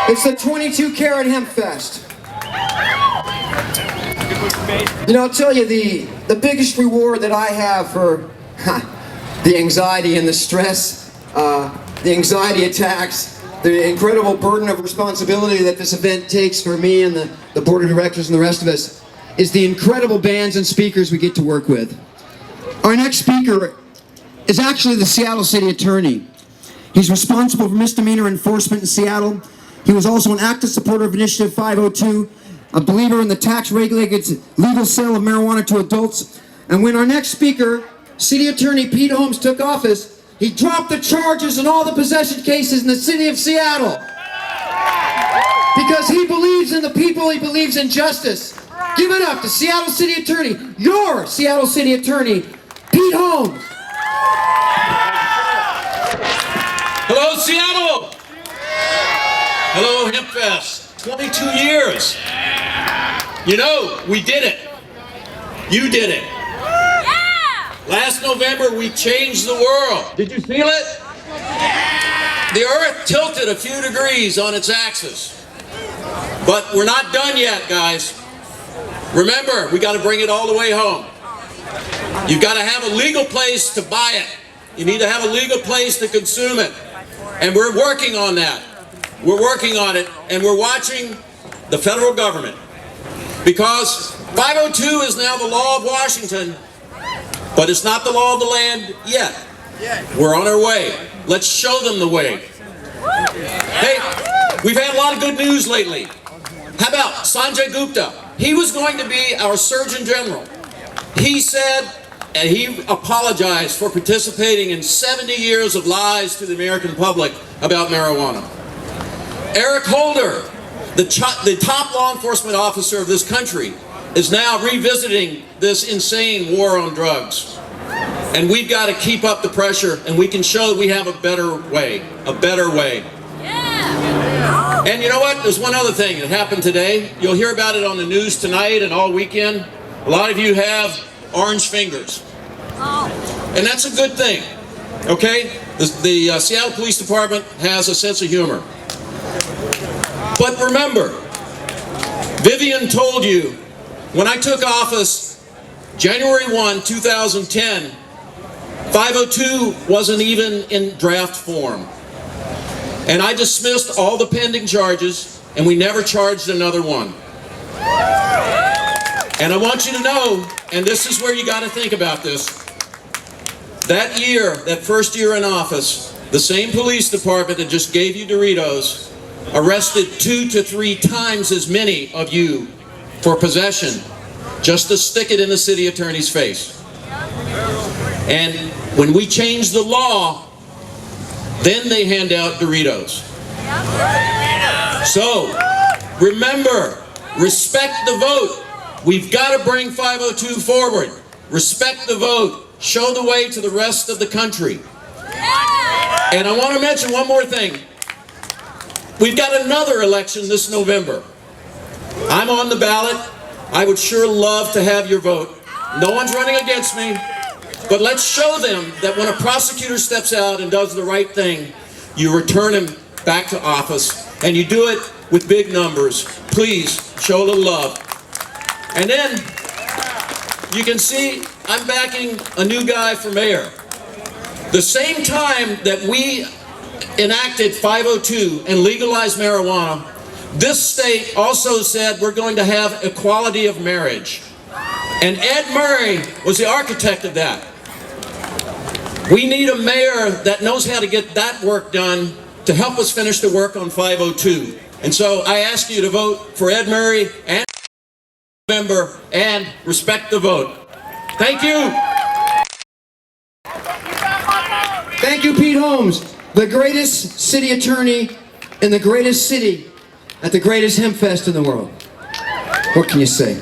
It's the 22-carat Hempfest. You know, I'll tell you, the biggest reward that I have for the anxiety and the stress, the anxiety attacks, the incredible burden of responsibility that this event takes for me and the board of directors and the rest of us, is the incredible bands and speakers we get to work with. Our next speaker is actually the Seattle City Attorney. He's responsible for misdemeanor enforcement in Seattle. He was also an active supporter of Initiative 502, a believer in the tax-regulated legal sale of marijuana to adults. And when our next speaker, City Attorney Pete Holmes, took office, he dropped the charges in all the possession cases in the city of Seattle. Because he believes in the people, he believes in justice. Give it up to Seattle City Attorney, your Seattle City Attorney, Pete Holmes. Hello, Seattle! Hello, Hempfest. 22 years. You know, we did it. You did it. Yeah! Last November, we changed the world. Did you feel it? The Earth tilted a few degrees on its axis. But we're not done yet, guys. Remember, we got to bring it all the way home. You've got to have a legal place to buy it. You need to have a legal place to consume it. And we're working on that. We're working on it, and we're watching the federal government. Because 502 is now the law of Washington, but it's not the law of the land yet. We're on our way. Let's show them the way. Hey, we've had a lot of good news lately. How about Sanjay Gupta? He was going to be our Surgeon General. He said, and he apologized for participating in 70 years of lies to the American public about marijuana. Eric Holder, the top law enforcement officer of this country, is now revisiting this insane war on drugs. And we've got to keep up the pressure, and we can show that we have a better way. A better way. Yeah. And you know what? There's one other thing that happened today. You'll hear about it on the news tonight and all weekend. A lot of you have orange fingers. And that's a good thing. Okay? The Seattle Police Department has a sense of humor. But remember, Vivian told you, when I took office, January 1, 2010, 502 wasn't even in draft form. And I dismissed all the pending charges, and we never charged another one. And I want you to know, and this is where you got to think about this, that year, that first year in office, the same police department that just gave you Doritos arrested 2 to 3 times as many of you for possession, just to stick it in the city attorney's face. And when we changed the law, then they hand out Doritos. So, remember, respect the vote. We've got to bring 502 forward. Respect the vote. Show the way to the rest of the country. And I want to mention one more thing. We've got another election this November. I'm on the ballot. I would sure love to have your vote. No one's running against me. But let's show them that when a prosecutor steps out and does the right thing, you return him back to office. And you do it with big numbers. Please, show a little love. And then, you can see I'm backing a new guy for mayor. The same time that we enacted 502 and legalized marijuana, this state also said we're going to have equality of marriage. And Ed Murray was the architect of that. We need a mayor that knows how to get that work done to help us finish the work on 502. And so I ask you to vote for Ed Murray and November and respect the vote. Thank you. Thank you, Pete Holmes, the greatest city attorney in the greatest city at the greatest Hempfest in the world. What can you say?